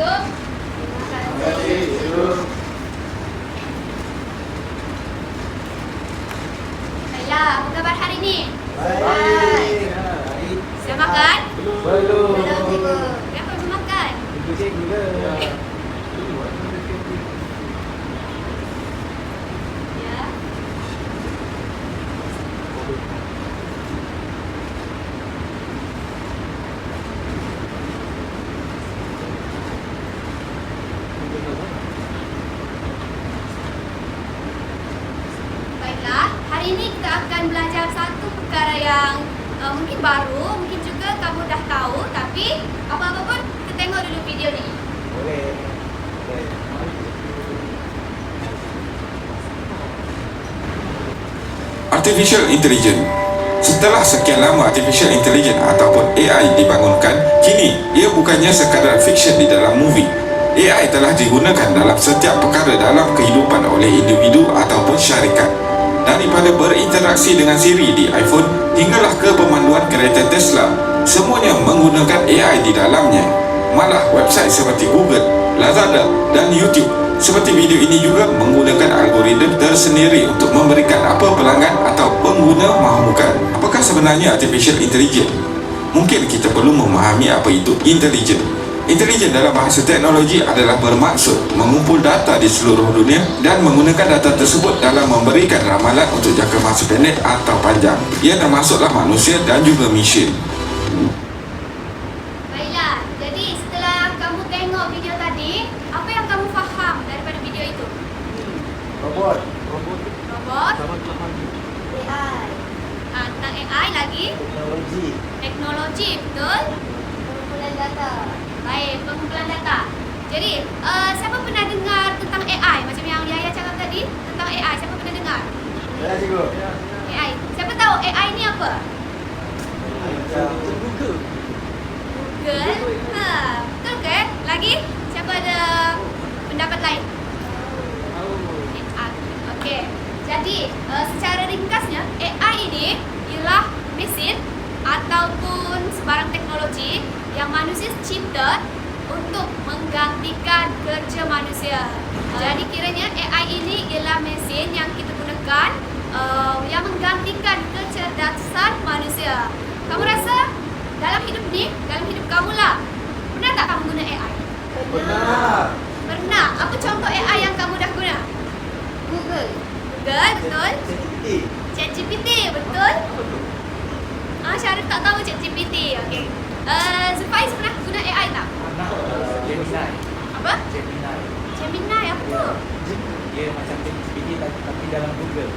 Terima kasih, Cikgu. Baiklah, apa khabar hari ini? Baik. Sudah makan? Belum. Belum, Cikgu. Kenapa belum makan? Cikgu ke? Ya. Baiklah, hari ini kita akan belajar satu perkara yang mungkin baru, mungkin juga kamu dah tahu, tapi apa-apa pun kita tengok dulu video ni. Boleh. Artificial Intelligence. Setelah sekian lama Artificial Intelligence ataupun AI dibangunkan, kini ia bukannya sekadar fiksyen di dalam movie. AI telah digunakan dalam setiap perkara dalam kehidupan oleh individu ataupun syarikat. Daripada berinteraksi dengan Siri di iPhone hinggalah ke pemanduan kereta Tesla, semuanya menggunakan AI di dalamnya. Malah website seperti Google, Lazada dan YouTube seperti video ini juga menggunakan algoritma tersendiri untuk memberikan apa pelanggan atau pengguna mahukan. Apakah sebenarnya Artificial Intelligence? Mungkin kita perlu memahami apa itu intelligent. Intelijen dalam bahasa teknologi adalah bermaksud mengumpul data di seluruh dunia dan menggunakan data tersebut dalam memberikan ramalan untuk jangka masa pendek atau panjang. Ia termasuklah manusia dan juga mesin. Baiklah, jadi setelah kamu tengok video tadi, apa yang kamu faham daripada video itu? Robot. Robot, AI, tentang AI lagi, Teknologi. teknologi, betul? pengumpulan data. Baik, pengumpulan data. Jadi, siapa pernah dengar tentang AI? Macam yang Yaya cakap tadi, tentang AI. Siapa pernah dengar? Ya, Cikgu. AI. Siapa tahu AI ni apa? Macam Google. Betul ke? Lagi? Siapa ada pendapat lain? AI. Okey. Jadi, secara ringkasnya, AI ini ialah mesin ataupun sebarang teknologi yang manusia cipta untuk menggantikan kerja manusia. Jadi kiranya AI ini ialah mesin yang kita gunakan yang menggantikan kecerdasan manusia. Kamu rasa dalam hidup ni, dalam hidup kamu lah, pernah tak kamu guna AI? Benar. Pernah. Apa contoh AI yang kamu dah guna? Google, Google, betul? ChatGPT. ChatGPT, betul? Syarif tak tahu ChatGPT. Okey. Zulfaiz pernah guna AI tak? Gemini. Apa? Gemini. Gemini, apa tu? Dia macam ChatGPT tapi dalam Google.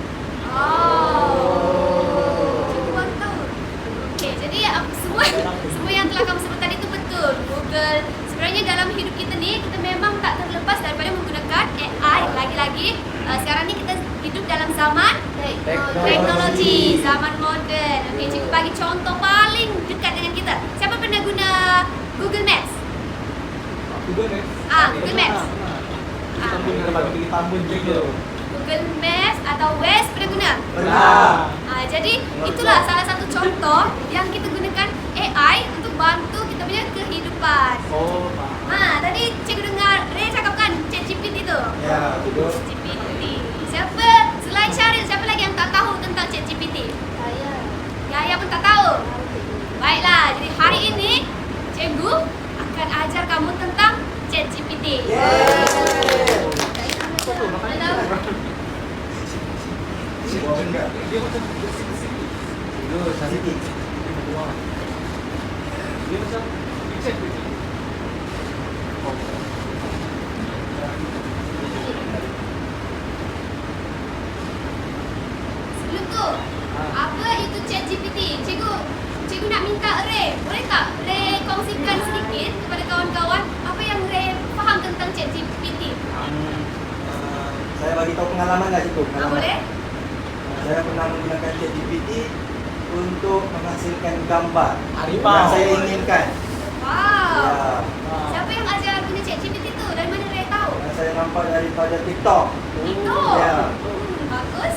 Cikgu baru tahu. Okey, jadi semua yang telah kamu sebut tadi tu betul. Google. Sebenarnya dalam hidup kita ni, kita memang tak terlepas daripada menggunakan AI. Lagi-lagi, sekarang ni kita hidup dalam zaman teknologi, zaman moden. Okey, cikgu bagi contoh paling dekat dengan kita. Siapa pernah guna Google Maps? Google Maps. Google Maps. Kita bagi pilih tambun juga. Google Maps atau Waze pernah guna? Pernah. Jadi itulah salah satu contoh yang kita gunakan AI untuk bantu kita punya kehidupan. Oh, Tadi cikgu dengar Ray cakapkan ChatGPT tu. ya, betul. ChatGPT. Siapa selain Syaril, siapa lagi yang tak tahu tentang ChatGPT? saya. Yaya pun tak tahu. Baiklah, jadi hari ini cikgu akan ajar kamu tentang ChatGPT. Dia macam bersih-bersih. Dia cantik. Dia macam picture begitu. Sebelum tu, apa itu ChatGPT? Cikgu nak minta Ray, boleh tak Ray kongsikan sedikit kepada kawan-kawan apa yang Ray faham tentang ChatGPT? Saya bagi tahu pengalaman lah cikgu. Pengalaman. Boleh? Saya pernah menggunakan ChatGPT untuk menghasilkan gambar Harimau. yang saya inginkan. Wow. Ya. Siapa yang ajar guna ChatGPT tu? Dari mana Ray tahu? Yang saya nampak daripada TikTok. Itu. Ya. Bagus.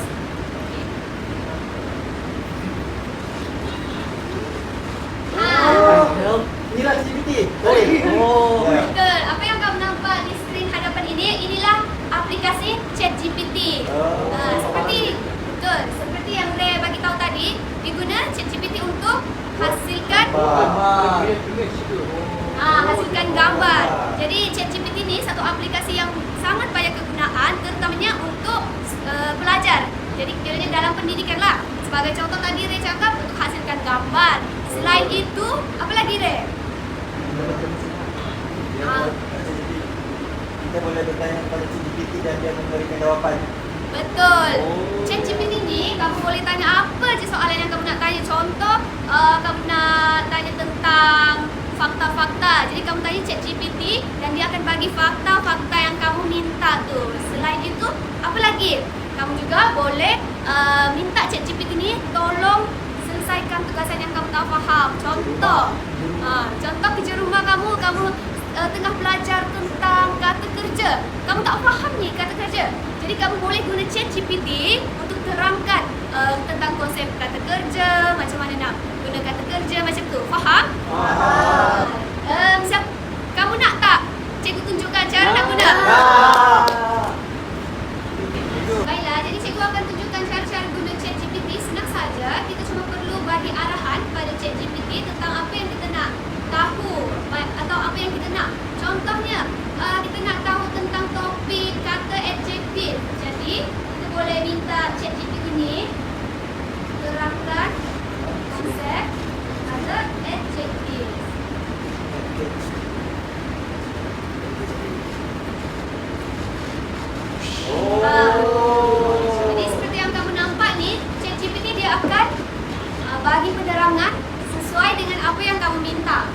Inilah ChatGPT. Oh. Ya. Betul. Apa yang kamu Jadi ChatGPT ini satu aplikasi yang sangat banyak kegunaan, terutamanya untuk pelajar. Jadi kiranya dalam pendidikan lah. Sebagai contoh tadi Ray cakap untuk hasilkan gambar. Selain itu, apa lagi Ray? Kita boleh bertanya kepada ChatGPT dan dia memberikan jawapan. Betul. ChatGPT ini kamu boleh tanya apa je soalan yang kamu nak tanya. Contoh, kamu nak tanya tentang fakta-fakta. Jadi kamu tanya ChatGPT dan dia akan bagi fakta-fakta yang kamu minta tu. Selain itu, apa lagi? Kamu juga boleh minta ChatGPT ni tolong selesaikan tugasan yang kamu tak faham. Contoh, contoh kerja rumah kamu tengah belajar tentang kata kerja. Kamu tak faham ni kata kerja. Jadi kamu boleh guna ChatGPT untuk terangkan tentang konsep kata kerja, macam mana nak guna kata kerja macam tu. Faham? Kamu nak tak cikgu tunjukkan cara nak guna? Baiklah, jadi cikgu akan tunjukkan cara-cara guna ChatGPT. Senang saja, kita cuma perlu bagi arahan pada ChatGPT tentang apa yang kita nak tahu atau apa yang kita nak. Contohnya, kita nak tahu tentang topik kata adjektif. Jadi, kita boleh minta ChatGPT ni terangkan konsep kata adjektif. Jadi seperti yang kamu nampak ni, ChatGPT dia akan bagi penerangan sesuai dengan apa yang kamu minta.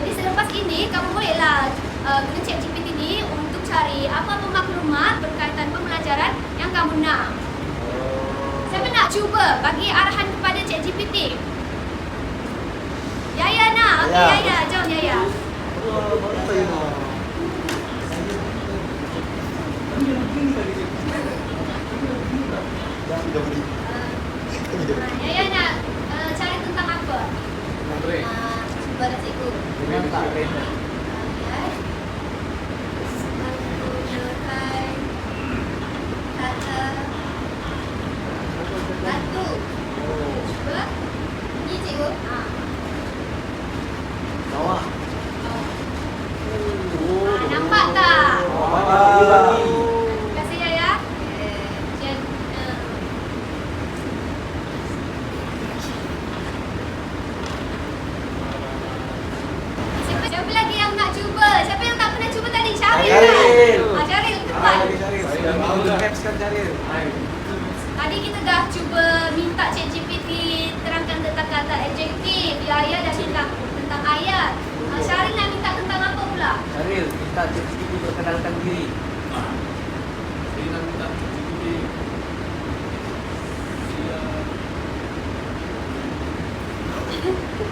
Jadi selepas ini, kamu bolehlah guna ChatGPT ni untuk cari apa-apa maklumat berkaitan pembelajaran yang kamu nak. Siapa nak cuba bagi arahan kepada ChatGPT? Yaya nak? Okey Yaya, jom Yaya. Yaya nak cari tentang apa? Cuba dah cikgu. Kata batu. Cuba. Ni cikgu. Bawah. Nampak tak? Terima kasih Yaya. Siapa lagi yang nak cuba? Siapa yang tak pernah cuba tadi? Syaril kan? Syaril, cepat. Tadi kita dah cuba minta ChatGPT terangkan tentang kata adjektif. Yaya dah minta tentang ayat. Syaril nak minta tentang apa pula? Syaril, minta ChatGPT perkenalkan diri. Saya nak minta ChatGPT.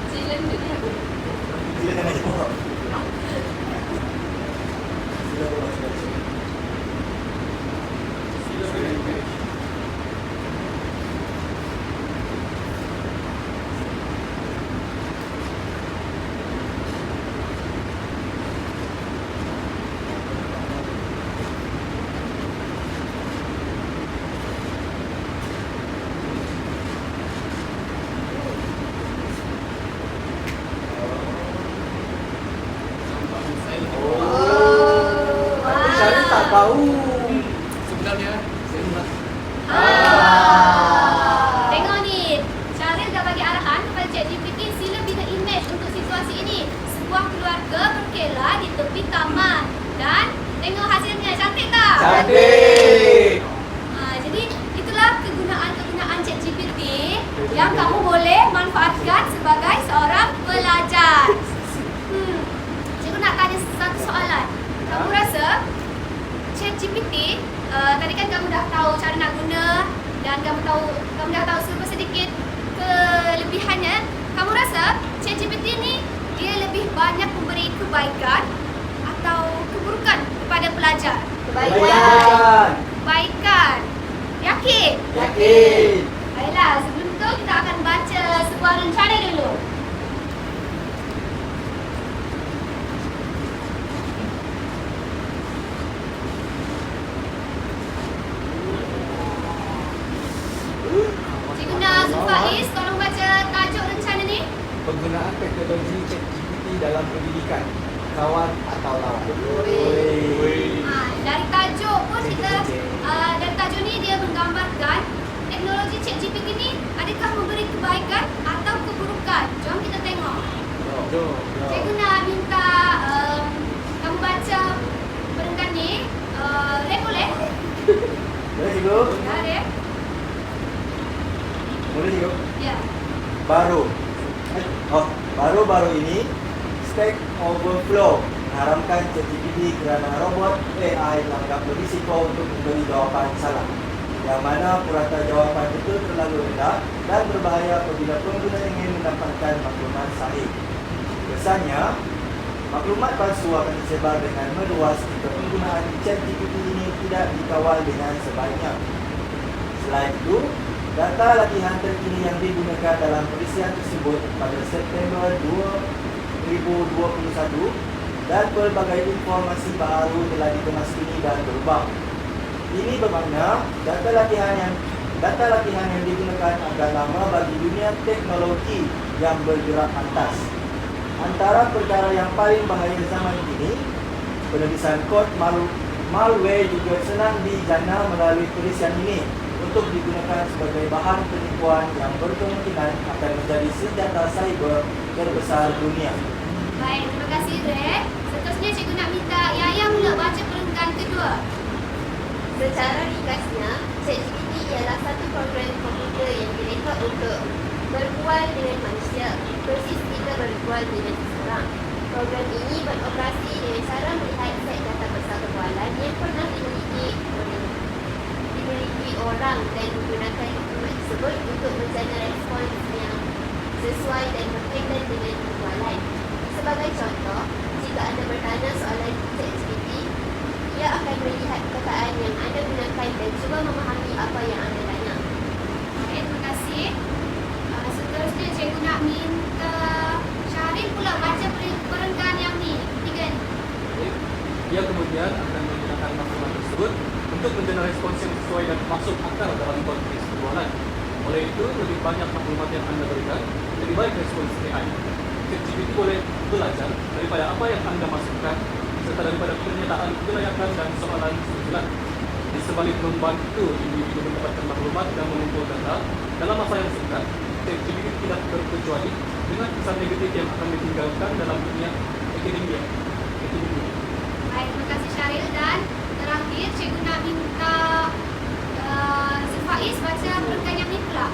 Sila duduk dia. Syaril tak tahu. Sebenarnya saya nak Tengok ni, Syaril dah bagi arahan kepada ChatGPT. Sila bina image untuk situasi ini. Sebuah keluarga berkela di tepi taman. Dan tengok hasilnya, cantik tak? Cantik. Jadi itulah kegunaan-kegunaan ChatGPT yang kamu boleh manfaatkan sebagai seorang pelajar. Cikgu nak tanya satu soalan. Kamu rasa ChatGPT, tadi kan kamu dah tahu cara nak guna dan kamu dah tahu sedikit kelebihannya. Kamu rasa ChatGPT ni dia lebih banyak memberi kebaikan atau keburukan kepada pelajar? Kebaikan. Kebaikan. Yakin? Yakin. Baiklah, sebelum tu kita akan baca sebuah rencana dulu. Cikgu Nazul Faiz, tolong baca tajuk rencana ni. penggunaan teknologi ChatGPT dalam pendidikan. Kawan atau lawan. Cikgu nak minta kamu baca perenggan ni. Rek boleh? Boleh cikgu? Ya, Rek. Boleh cikgu? Ya. Baru-baru ini Stack Overflow mengharamkan ChatGPT kerana robot AI menganggap berisiko untuk memberi jawapan salah, yang mana purata jawapan itu terlalu rendah dan berbahaya apabila pengguna ingin mendapatkan maklumat sahih. Kesannya, maklumat palsu akan disebar dengan meluas jika penggunaan ChatGPT ini tidak dikawal dengan sebaiknya. Selain itu, data latihan terkini yang digunakan dalam perisian tersebut pada September 2021 dan pelbagai informasi baru telah dikemaskini dan berubah. Ini bermakna data latihan yang digunakan agak lama bagi dunia teknologi yang bergerak atas. Antara perkara yang paling bahaya zaman ini, penulisan kod malware juga senang dijana melalui perisian ini untuk digunakan sebagai bahan penipuan yang berkemungkinan akan menjadi senjata cyber terbesar dunia. Baik, terima kasih Rek. Seterusnya cikgu nak minta Yaya mula baca perenggan kedua. Secara ringkasnya, ChatGPT ialah satu program komputer yang direka untuk berbual dengan manusia, persis kita berbual dengan seseorang. Program ini beroperasi dengan cara melihat set data besar perbualan yang pernah dimiliki orang dan menggunakan informasi tersebut untuk menjana respons yang sesuai dan berkaitan dengan perbualan. Sebagai contoh, jika anda bertanya soalan ChatGPT, ia akan melihat perkataan yang anda gunakan dan cuba memahami apa yang anda tanya. Baik, terima kasih. Seterusnya cikgu nak minta Syarif pula baca perenggan yang ni, ketiga ni. Dia kemudian akan menggunakan maklumat tersebut untuk menjana respons yang sesuai dan masuk akal dalam konteks perbualan. Oleh itu, lebih banyak maklumat yang anda berikan, lebih baik respons AI. ChatGPT boleh belajar daripada apa yang anda masukkan serta daripada pernyataan kelayakan dan soalan susulan. Di sebalik membantu individu mendapatkan maklumat dan mengumpulkan data dalam masa yang singkat, ChatGPT tidak terkecuali dengan kesan negatif yang akan ditinggalkan dalam dunia akademia. Baik, terima kasih Syaril. Dan terakhir cikgu nak minta Faiz baca perenggan yang ni pula.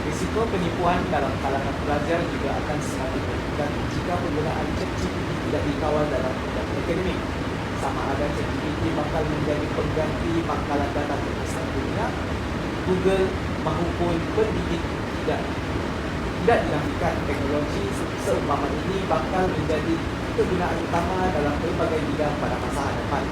Risiko penipuan dalam kalangan pelajar juga akan semakin meningkat jika penggunaan ChatGPT tidak dikawal dalam program akademik. Sama ada ChatGPT bakal menjadi pengganti makalah data terbesar dunia, Google maupun pendidik tidak dinafikan teknologi seumpama ini bakal menjadi kegunaan utama dalam berbagai bidang pada masa hadapan.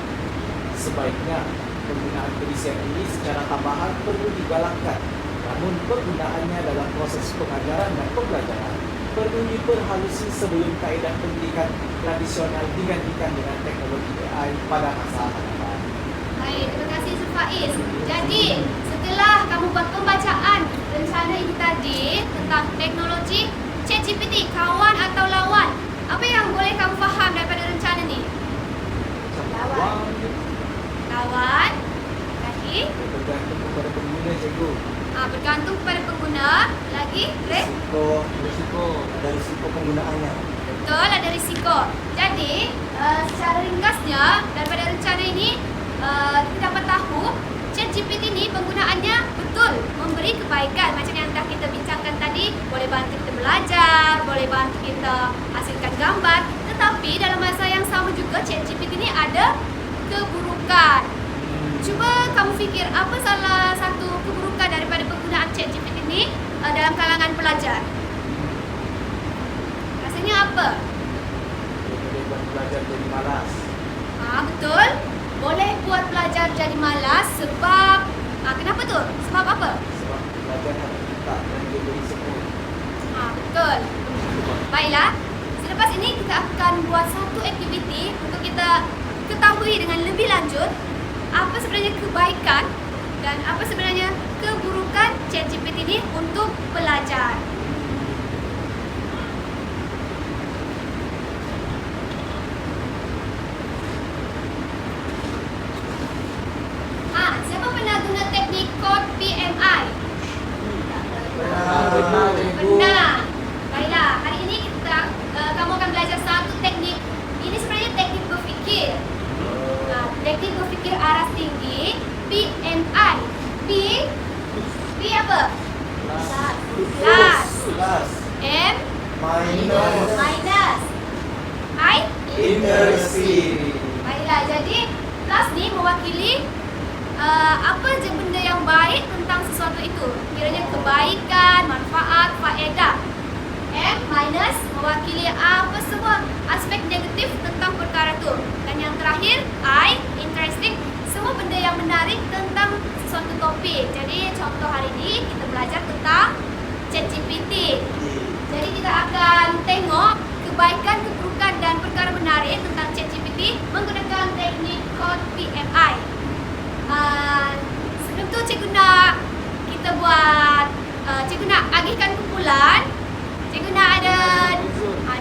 Sebaiknya penggunaan perisian ini secara tambahan perlu digalakkan, namun penggunaannya dalam proses pengajaran dan pembelajaran perlu diperhalusi sebelum kaedah pendidikan tradisional digantikan dengan teknologi AI pada masa hadapan. Baik, terima kasih Faiz. Jadi, setelah kamu buat pembacaan rencana ini tadi tentang teknologi ChatGPT, kawan atau lawan, apa yang boleh kamu faham daripada rencana ni? Lawan. Lawan. Lagi? Bergantung kepada pengguna, cikgu. Bergantung kepada pengguna. Lagi? Rek? Risiko ada risiko penggunaannya. Betul, ada risiko. Jadi, secara ringkasnya daripada rencana ini, kita dapat tahu ChatGPT ni penggunaannya betul memberi kebaikan macam yang dah kita bincangkan tadi, boleh bantu kita belajar, boleh bantu kita hasilkan gambar, tetapi dalam masa yang sama juga ChatGPT ni ada keburukan. Cuba kamu fikir apa salah satu keburukan daripada penggunaan ChatGPT ni dalam kalangan pelajar? Rasanya apa? Boleh buat pelajar jadi malas. Betul. Boleh buat pelajar jadi malas sebab kenapa tu? Sebab apa? Sebab pelajar harus minta dan dia beri support. Betul. Baiklah. Selepas ini kita akan buat satu aktiviti untuk kita ketahui dengan lebih lanjut apa sebenarnya kebaikan dan apa sebenarnya keburukan ChatGPT ini untuk pelajar. Siapa pernah guna teknik kod PMI? Benar, cikgu. Benar. Baiklah, hari ini kita apa? Plus. M Minus. minus I. Inersi. Baiklah, jadi plus ni mewakili apa je benda yang baik tentang sesuatu itu. Kiranya kebaikan, manfaat, faedah. M minus mewakili apa semua aspek negatif tentang perkara tu. Dan yang terakhir I, interesting, semua benda yang menarik tentang sesuatu topik. Jadi contoh hari ini kita belajar tentang ChatGPT. Jadi kita akan tengok kebaikan, keburukan dan perkara menarik tentang ChatGPT menggunakan teknik kod PMI. Sebelum tu cikgu nak kita buat cikgu nak agihkan kumpulan. Cikgu nak ada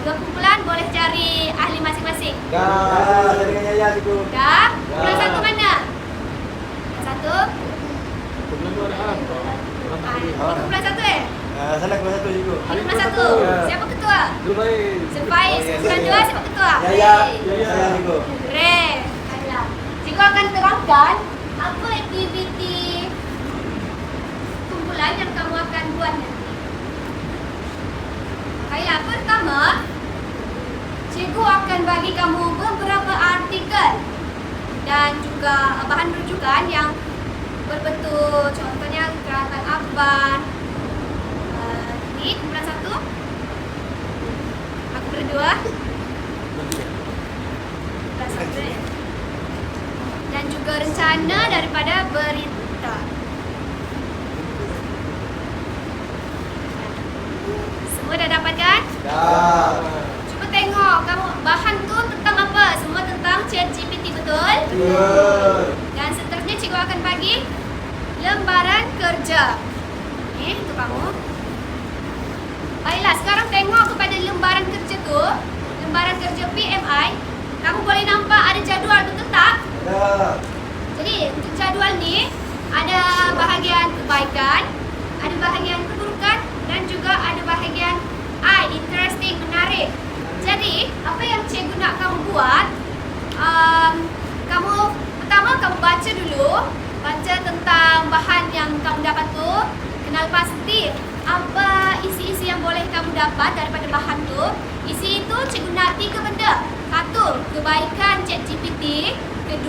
2 kumpulan, boleh cari ahli masing-masing. Dah, saya dengan Yaya cikgu. Dah? Kumpulan satu mana? Kumpulan satu? Kumpulan tu ada Ini kumpulan satu Sana kelas 1 cikgu. Ini kumpulan satu. Siapa ketua? Baik. Sebaik. Kumpulan 2 siapa ketua? Yaya. Saya cikgu. Keren. Baiklah. Cikgu akan terangkan apa aktiviti kumpulan yang kamu akan buat nanti. Baiklah, pertama cikgu akan bagi kamu beberapa artikel dan juga bahan rujukan yang berbentuk, contohnya gerakan akhbar. Ini kumpulan satu. Aku berdua. Kumpulan satu ya. Dan juga rencana daripada berita. Semua dah dapatkan? Dah. Cuba tengok kamu bahan tu tentang apa? Semua tentang ChatGPT, betul? Betul. Dan seterusnya cikgu akan bagi lembaran kerja. Untuk kamu. Baiklah, sekarang tengok kepada lembaran kerja tu. Lembaran kerja PMI. Kamu boleh nampak ada jadual betul tak? Dah. Jadi untuk jadual ni ada bahagian kebaikan, ada bahagian keburukan dan juga ada bahagian interesting, menarik. Jadi apa yang cikgu nak kamu buat, kamu pertama kamu baca dulu, baca tentang bahan yang kamu dapat tu, kenal pasti apa isi-isi yang boleh kamu dapat daripada bahan tu. Isi itu cikgu nak 3 benda. 1, kebaikan ChatGPT. 2,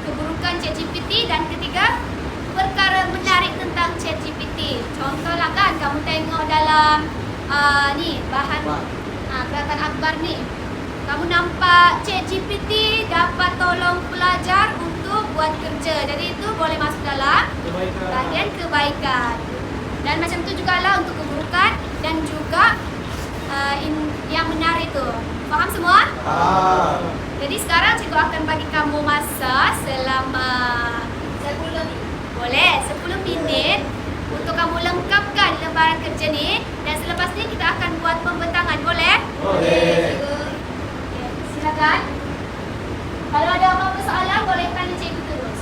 keburukan ChatGPT. Dan 3, perkara menarik tentang ChatGPT. Contohlah kan kamu tengok dalam ni bahan gerakan akhbar ni. Kamu nampak ChatGPT dapat tolong pelajar untuk buat kerja. Jadi itu boleh masuk dalam bahagian kebaikan. Dan macam tu jugalah untuk keburukan dan juga yang menarik tu. Faham semua? Jadi sekarang cikgu akan bagi kamu masa selama 10 minit. Boleh, 10 minit untuk kamu lengkapkan lembaran kerja ni. Dan selepas ni kita akan buat pembentangan. Boleh? Boleh. Okay, silakan. Kalau ada apa-apa soalan boleh tanya cikgu terus.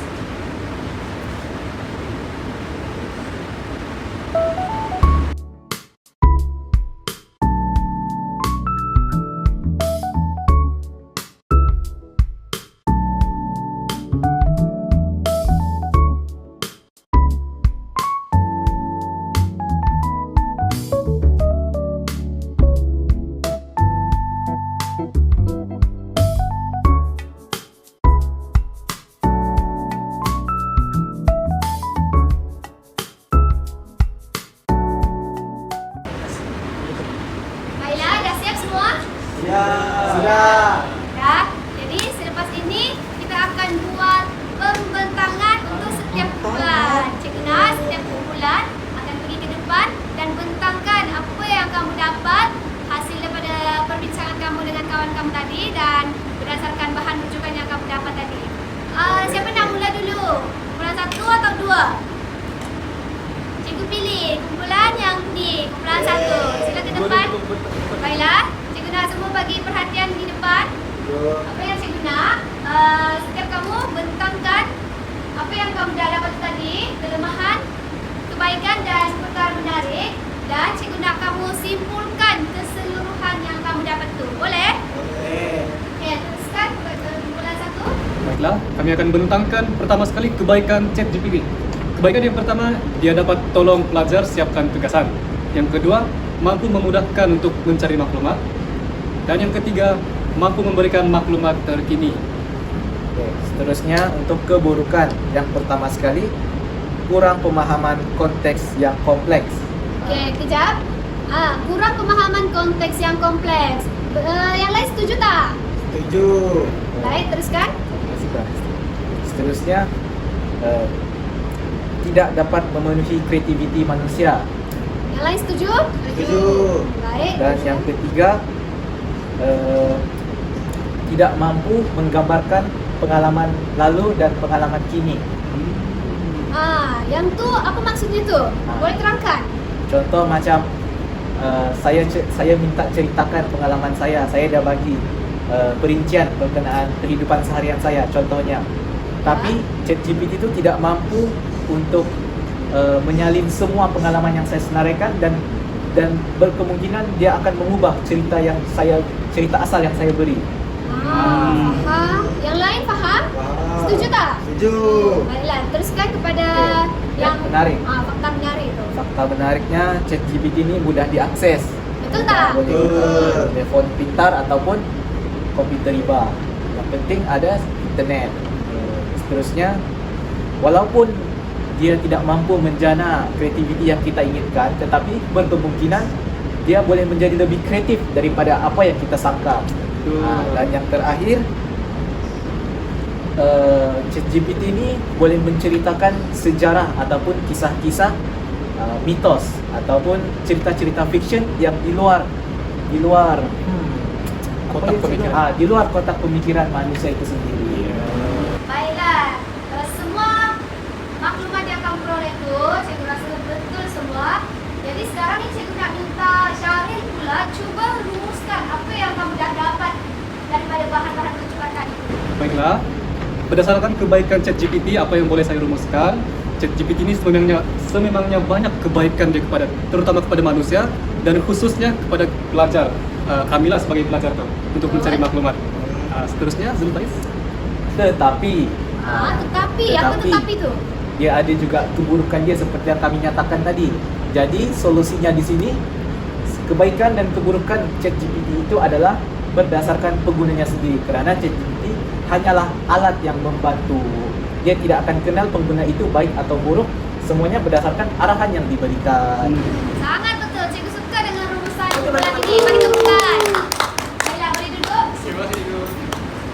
Baiklah, dah siap semua? Ya. Sudah. Dah. Jadi selepas ini kita akan buat pembentangan untuk setiap kumpulan. Cikgu Nas setiap kumpulan akan pergi ke depan dan bentangkan apa yang kamu dapat hasil daripada perbincangan kamu dengan kawan kamu tadi dan berdasarkan bahan rujukan yang kamu dapat tadi. Siapa nak mula dulu? Kumpulan 1 atau 2? Cikgu pilih kumpulan yang ni, kumpulan 1. Sila ke depan. Baiklah, cikgu nak semua bagi perhatian di depan. Apa yang cikgu nak, setiap kamu bentangkan apa yang kamu dah dapat tadi, kelemahan, kebaikan dan perkara menarik. Dan cikgu nak kamu simpulkan keseluruhan yang kamu dapat tu. Boleh? Boleh. Okay, teruskan kumpulan 1. Baiklah, kami akan bentangkan pertama sekali kebaikan ChatGPT. Kebaikan yang pertama, dia dapat tolong pelajar siapkan tugasan. Yang kedua, mampu memudahkan untuk mencari maklumat. Dan yang ketiga, mampu memberikan maklumat terkini. Oke, seterusnya untuk keburukan. Yang pertama sekali, kurang pemahaman konteks yang kompleks. Okey, kejap. Kurang pemahaman konteks yang kompleks. Yang lain setuju tak? Setuju. Baik, teruskan. Seterusnya, tidak dapat memenuhi kreativiti manusia. Yang lain setuju? Setuju. Baik. Dan yang ketiga, tidak mampu menggambarkan pengalaman lalu dan pengalaman kini. Yang tu apa maksudnya tu? Boleh terangkan? Contoh macam saya minta ceritakan pengalaman saya. Saya dah bagi perincian berkenaan kehidupan seharian saya contohnya. Tapi ChatGPT itu tidak mampu untuk menyalin semua pengalaman yang saya senaraikan dan berkemungkinan dia akan mengubah cerita asal yang saya beri. Faham. Yang lain faham? Setuju tak? Setuju. Baiklah, teruskan kepada yang menarik. fakta menarik tu. Fakta menariknya, ChatGPT ini mudah diakses. Betul tak? Boleh guna telefon pintar ataupun komputer riba. Yang penting ada internet. Seterusnya, walaupun dia tidak mampu menjana kreativiti yang kita inginkan, tetapi berkemungkinan dia boleh menjadi lebih kreatif daripada apa yang kita sangka. Dan yang terakhir, ChatGPT ini boleh menceritakan sejarah ataupun kisah-kisah mitos ataupun cerita-cerita fiction yang di luar Kotak pemikiran. di luar kotak pemikiran manusia itu sendiri. Baiklah, semua maklumat yang kamu peroleh tu, cikgu rasa betul semua. Jadi sekarang ni cikgu nak minta Syaril pula cuba rumuskan apa yang kamu dah dapat daripada bahan-bahan rujukan tadi. Baiklah, berdasarkan kebaikan ChatGPT, apa yang boleh saya rumuskan? ChatGPT ini sememangnya banyak kebaikan dia terutama kepada manusia dan khususnya kepada pelajar. Kamilah sebagai pelajar tu untuk mencari maklumat. Seterusnya, Zulfaiz. Tetapi Apa tetapi tu? dia ada juga keburukan dia seperti yang kami nyatakan tadi. Jadi solusinya di sini, kebaikan dan keburukan ChatGPT itu adalah berdasarkan penggunanya sendiri, kerana ChatGPT hanyalah alat yang membantu. Dia tidak akan kenal pengguna itu baik atau buruk, semuanya berdasarkan arahan yang diberikan. Sangat betul. Cikgu suka dengan rumusan kumpulan ini. Bagi tepukan. Baiklah, boleh duduk. Terima kasih, Ibu.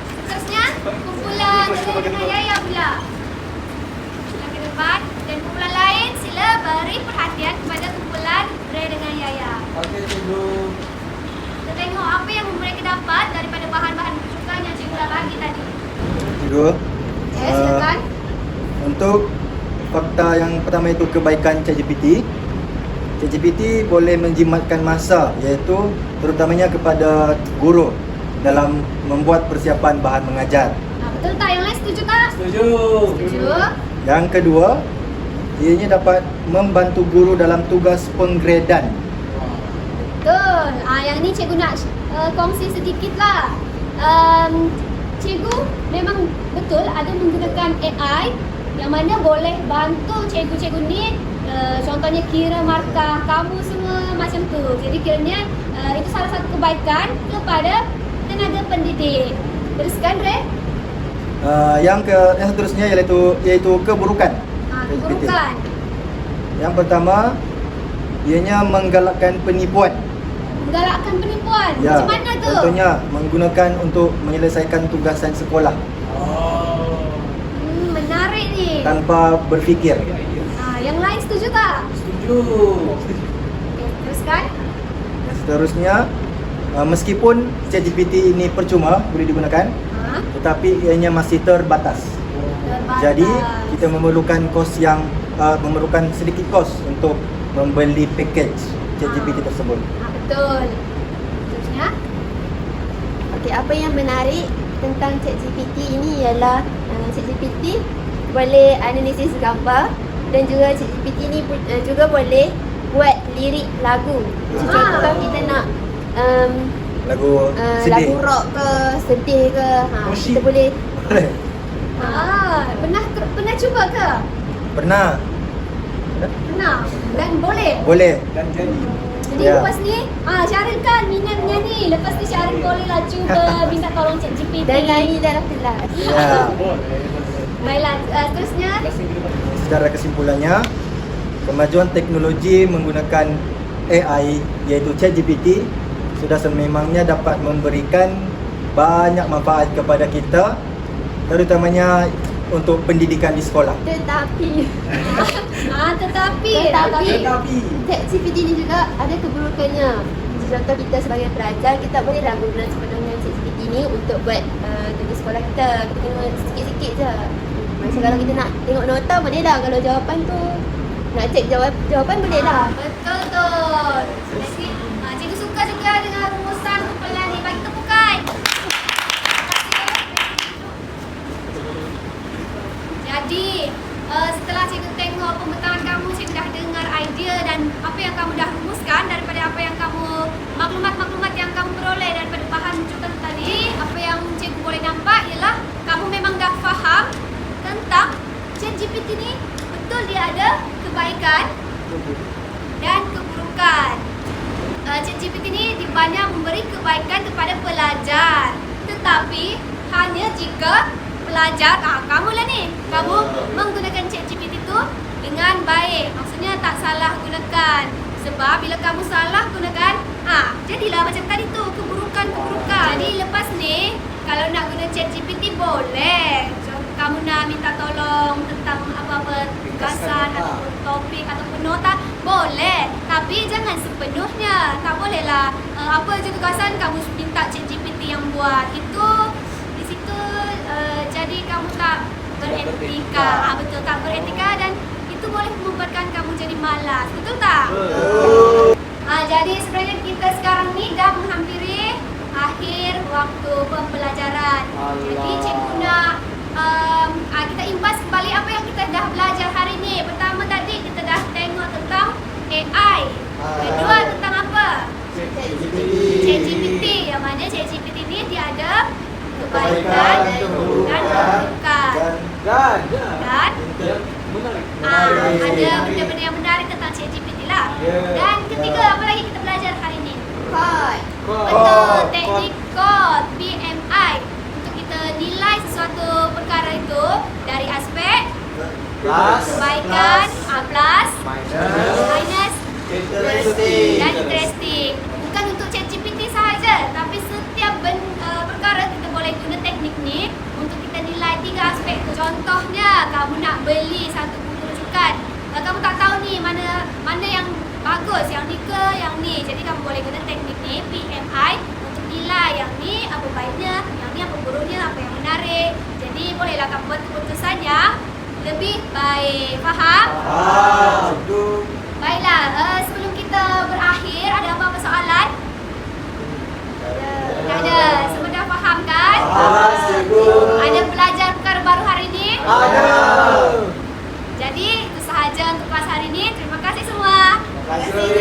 Seterusnya, kumpulan Ray dengan Yaya pula. Sila ke depan. Dan kumpulan lain, sila beri perhatian kepada kumpulan Ray dengan Yaya. Okey, cikgu. Kita tengok apa yang mereka dapat daripada bahan-bahan rujukan yang cikgu dah bagi tadi. Cikgu. Silakan. Untuk fakta yang pertama itu kebaikan ChatGPT. ChatGPT boleh menjimatkan masa, iaitu terutamanya kepada guru dalam membuat persiapan bahan mengajar. Betul tak? Yang lain setuju tak? Setuju. Setuju. Yang kedua, ianya dapat membantu guru dalam tugas penggradan. Betul. Yang ni cikgu nak kongsi sedikit lah. Cikgu memang betul ada menggunakan AI yang mana boleh bantu cikgu-cikgu ni, contohnya kira markah kamu semua macam tu. Jadi kiranya itu salah satu kebaikan kepada tenaga pendidik. Teruskan, Ray. Yang seterusnya iaitu keburukan. Keburukan. Yang pertama, ianya menggalakkan penipuan. Menggalakkan penipuan. Ya, Macam mana tu? contohnya menggunakan untuk menyelesaikan tugasan sekolah Menarik ni. tanpa berfikir. Yang lain setuju tak? Setuju. Okay, teruskan. Dan seterusnya, meskipun ChatGPT ini percuma boleh digunakan, tetapi ianya masih terbatas. Terbatas. Jadi kita memerlukan memerlukan sedikit kos untuk membeli package ChatGPT tersebut. Betul. Terusnya. Okey, apa yang menarik tentang ChatGPT ini ialah ChatGPT boleh analisis gambar dan juga ChatGPT ini juga boleh buat lirik lagu. Contoh kita nak Lagu sedih. lagu rock ke, sedih ke, kita boleh Pernah cuba ke? Pernah. Pernah dan boleh. Boleh. Dan jadi. Jadi Ya. lepas ni, Syaril kan minat menyanyi. Lepas ni Syaril bolehlah cuba minta tolong ChatGPT. Dan nyanyi dalam kelas. Ya. Baiklah, seterusnya. Secara kesimpulannya, kemajuan teknologi menggunakan AI iaitu ChatGPT sudah sememangnya dapat memberikan banyak manfaat kepada kita, terutamanya untuk pendidikan di sekolah. Tetapi Tetapi ChatGPT ni juga ada keburukannya. Contoh kita sebagai pelajar, kita bolehlah guna sepenuhnya ChatGPT ni untuk buat tugas sekolah kita. Kita kena sikit-sikit je. Macam kalau kita nak tengok nota boleh dah. Kalau jawapan tu nak cek jawapan boleh dah. Betul tu. Jadi, cikgu suka juga dengan rumusan kumpulan ni. Bagi tepukan. Jadi, setelah cikgu tengok pembentahan kamu, cikgu dah dengar idea dan apa yang kamu dah rumuskan daripada apa yang kamu, maklumat-maklumat yang kamu peroleh daripada bahan rujukan tadi, apa yang cikgu boleh nampak ialah kamu memang dah faham tentang ChatGPT ni. Betul dia ada kebaikan dan keburukan. ChatGPT ni banyak memberi kebaikan kepada pelajar. Tetapi hanya jika pelajar, kamu lah ni, kamu menggunakan ChatGPT tu dengan baik. Maksudnya tak salah gunakan. Sebab bila kamu salah gunakan, jadilah macam tadi tu, keburukan-keburukan. Jadi lepas ni, kalau nak guna ChatGPT boleh. Kamu nak minta tolong tentang apa-apa tugasan ataupun topik ataupun nota, boleh. Tapi jangan sepenuhnya. Tak bolehlah apa je tugasan kamu minta ChatGPT yang buat. Itu di situ jadi kamu tak beretika. Betul, tak beretika dan itu boleh membuatkan kamu jadi malas. Betul tak? Jadi sebenarnya kita sekarang ni dah menghampiri akhir waktu pembelajaran. Jadi cikgu nak kita imbas kembali apa yang kita dah belajar hari ni. Pertama tadi kita dah tengok tentang AI. Kedua tentang apa? ChatGPT. Yang mana ChatGPT ni dia ada kebaikan dan keburukan. Dan Yang menarik. ada benda-benda yang menarik tentang ChatGPT lah. Dan ketiga apa lagi kita belajar hari ni? Code. Betul, teknik code PMI. Untuk kita nilai sesuatu perkara itu dari aspek kebaikan, plus, minus dan interesting. Bukan untuk ChatGPT sahaja, tapi setiap perkara kita boleh guna teknik ni untuk kita nilai 3 aspek tu. Contohnya, kamu nak beli satu buku rujukan. Kamu tak tahu ni mana yang bagus, yang ni ke yang ni. Jadi kamu boleh guna teknik ni PMI untuk nilai yang ni apa baiknya, yang ni apa buruknya, apa yang menarik. Jadi bolehlah kamu buat keputusan yang lebih baik. Faham? Baiklah, sebelum kita berakhir, ada apa-apa soalan? Tak ada. Semua dah faham kan? Ada belajar perkara baru hari ni? Jadi itu sahaja untuk kelas hari ini. Terima kasih semua. Terima kasih.